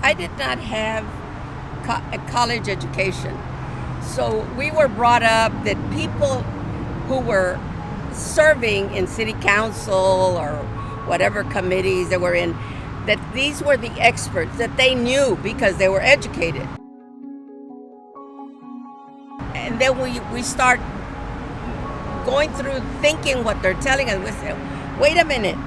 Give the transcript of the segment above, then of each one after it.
I did not have a college education. So we were brought up that people who were serving in city council or whatever committees they were in, that these were the experts, that they knew because they were educated. And then we start going through thinking what they're telling us. We say, wait a minute,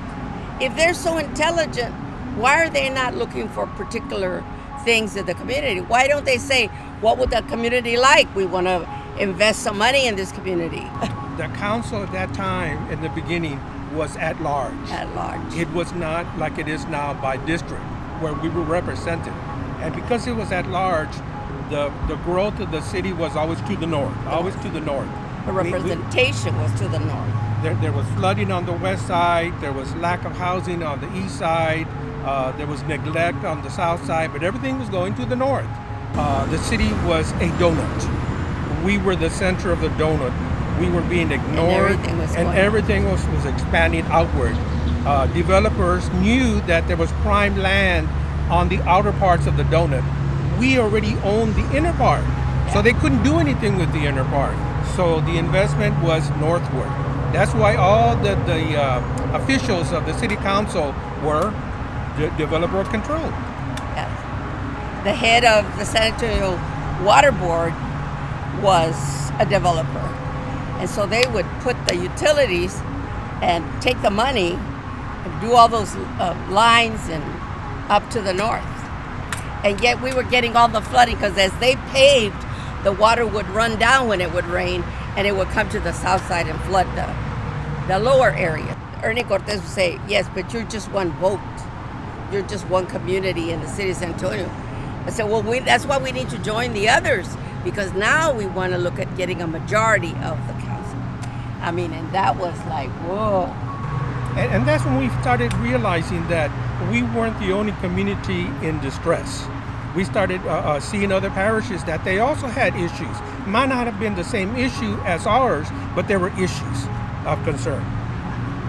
if they're so intelligent, why are they not looking for particular things in the community? Why don't they say, what would the community like? We want to invest some money in this community. The council at that time, in the beginning, was at large. At large. It was not like it is now by district, where we were represented. And because it was at large, the growth of the city was always to the north, always to the north. The representation was to the north. There was flooding on the west side, there was lack of housing on the east side, there was neglect on the south side, but everything was going to the north. The city was a donut. We were the center of the donut. We were being ignored, and everything was expanding outward. Developers knew that there was prime land on the outer parts of the donut. We already owned the inner part, so they couldn't do anything with the inner part. So the investment was northward. That's why all the officials of the city council were developer controlled. Yes. The head of the Sanitary Water Board was a developer. And so they would put the utilities and take the money and do all those lines and up to the north. And yet we were getting all the flooding because as they paved, the water would run down when it would rain and it would come to the south side and flood the lower area. Ernie Cortez would say, yes, but you're just one vote. You're just one community in the city of San Antonio. I said, well, that's why we need to join the others, because now we want to look at getting a majority of the council. I mean, and that was like, whoa. And that's when we started realizing that we weren't the only community in distress. We started seeing other parishes that they also had issues. Might not have been the same issue as ours, but there were issues of concern.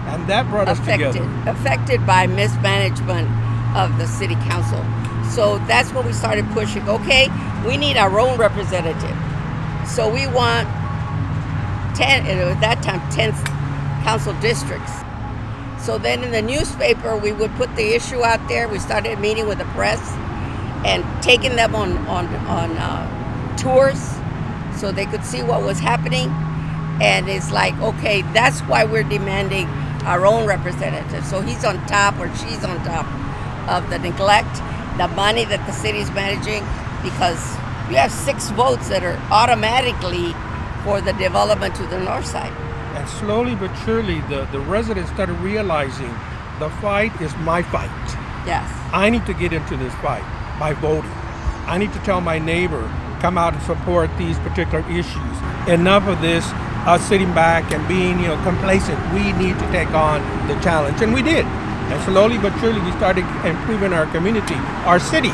And that brought us together. Affected by mismanagement of the city council. So that's what we started pushing. Okay, we need our own representative. So we want 10, at that time, 10 council districts. So then in the newspaper, we would put the issue out there. We started meeting with the press and taking them on tours so they could see what was happening. And it's like, okay, that's why we're demanding our own representative. So he's on top or she's on top of the neglect, the money that the city's managing, because you have 6 votes that are automatically for the development to the north side. And slowly but surely, the residents started realizing the fight is my fight. Yes. I need to get into this fight by voting. I need to tell my neighbor, come out and support these particular issues. Enough of this, us sitting back and being, complacent. We need to take on the challenge, and we did. And slowly but surely, we started improving our community, our city.